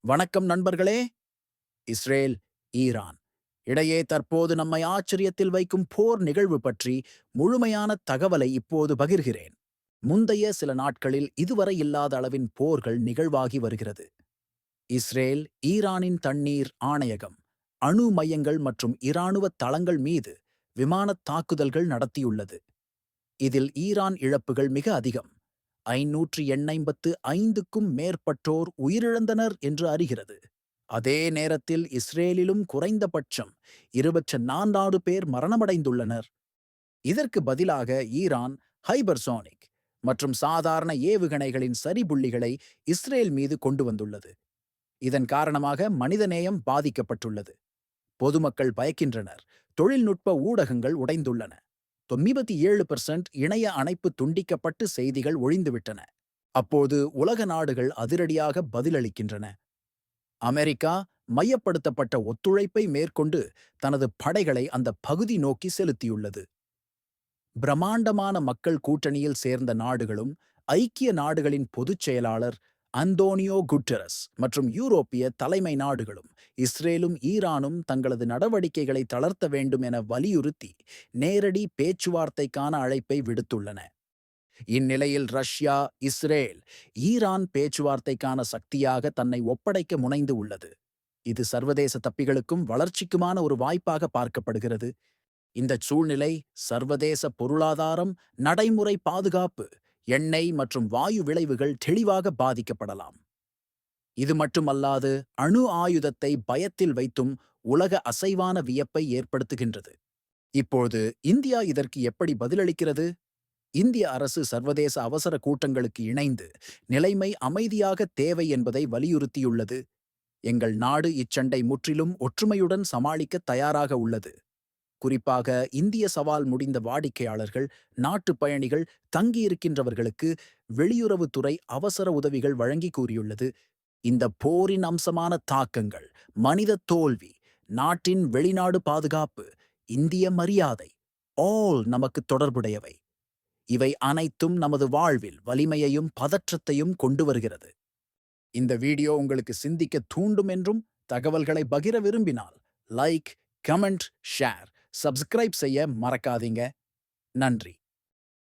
வணக்கம் நண்பர்களே. Israel, Iran இடையே தற்போது நம்மை ஆச்சரியத்தில் வைக்கும் போர் நிகழ்வு பற்றி முழுமையான தகவலை இப்போது பகிர்கிறேன். முந்தைய சில நாட்களில் இதுவரை இல்லாத அளவின் போர்கள் நிகழ்வாகி வருகிறது. இஸ்ரேல், ஈரானின் தண்ணீர் ஆணையகம், அணு மையங்கள் மற்றும் இராணுவ தளங்கள் மீது விமானத் தாக்குதல்கள் நடத்தியுள்ளது. இதில் ஈரான் இழப்புகள் மிக அதிகம். 585க்கும் மேற்பட்டோர் உயிரிழந்தனர் என்று அறிகிறது. அதே நேரத்தில் இஸ்ரேலிலும் குறைந்தபட்சம் 24 பேர் மரணமடைந்துள்ளனர். இதற்கு பதிலாக ஈரான் ஹைபர்சோனிக் மற்றும் சாதாரண ஏவுகணைகளின் சரிபுள்ளிகளை இஸ்ரேல் மீது கொண்டு வந்துள்ளது. இதன் காரணமாக மனிதநேயம் பாதிக்கப்பட்டுள்ளது. பொதுமக்கள் பயக்கின்றனர். தொழில்நுட்ப ஊடகங்கள் உடைந்துள்ளன. 97% இணைய அணைப்பு துண்டிக்கப்பட்டு செய்திகள் ஒழிந்துவிட்டன. அப்போது உலக நாடுகள் அதிரடியாக பதிலளிக்கின்றன. அமெரிக்கா மையப்படுத்தப்பட்ட ஒத்துழைப்பை மேற்கொண்டு தனது படைகளை அந்த பகுதி நோக்கி செலுத்தியுள்ளது. பிரம்மாண்டமான மக்கள் கூட்டணியில் சேர்ந்த நாடுகளும் ஐக்கிய நாடுகளின் பொதுச் செயலாளர் அந்தோனியோ குட்டரஸ் மற்றும் யூரோப்பிய தலைமை நாடுகளும் இஸ்ரேலும் ஈரானும் தங்களது நடவடிக்கைகளை தளர்த்த வேண்டும் என வலியுறுத்தி நேரடி பேச்சுவார்த்தைக்கான அழைப்பை விடுத்துள்ளன. இந்நிலையில் ரஷ்யா, இஸ்ரேல், ஈரான் பேச்சுவார்த்தைக்கான சக்தியாக தன்னை ஒப்படைக்க முனைந்து உள்ளது. இது சர்வதேச தப்பிகளுக்கும் வளர்ச்சிக்குமான ஒரு வாய்ப்பாக பார்க்கப்படுகிறது. இந்த சூழ்நிலை சர்வதேச பொருளாதாரம், நடைமுறை பாதுகாப்பு, எண்ணெய் மற்றும் வாயு விளைவுகள் தெளிவாக பாதிக்கப்படலாம். இது மட்டுமல்லாது அணு ஆயுதத்தை பயத்தில் வைத்தும் உலக அசைவான வியப்பை ஏற்படுத்துகின்றது. இப்போது இந்தியா இதற்கு எப்படி பதிலளிக்கிறது? இந்திய அரசு சர்வதேச அவசர கூட்டங்களுக்கு இணைந்து நிலைமை அமைதியாக தேவை என்பதை வலியுறுத்தியுள்ளது. எங்கள் நாடு இச்சண்டை முற்றிலும் ஒற்றுமையுடன் சமாளிக்க தயாராக உள்ளது. குறிப்பாக இந்திய சவால் முடிந்த வாடிக்கையாளர்கள், நாட்டு பயணிகள், தங்கியிருக்கின்றவர்களுக்கு வெளியுறவுத்துறை அவசர உதவிகள் வழங்கி கூறியுள்ளது. இந்த போரின் அம்சமான தாக்கங்கள், மனித தோல்வி, நாட்டின் வெளிநாடு பாதுகாப்பு, இந்திய மரியாதை, ஆல் நமக்கு தொடர்புடையவை. இவை அனைத்தும் நமது வாழ்வில் வலிமையையும் பதற்றத்தையும் கொண்டு வருகிறது. இந்த வீடியோ உங்களுக்கு சிந்திக்க தூண்டும் என்றும் தகவல்களை பகிர விரும்பினால் லைக், கமெண்ட், ஷேர், சப்ஸ்கிரைப் செய்ய மறக்காதீங்க. நன்றி.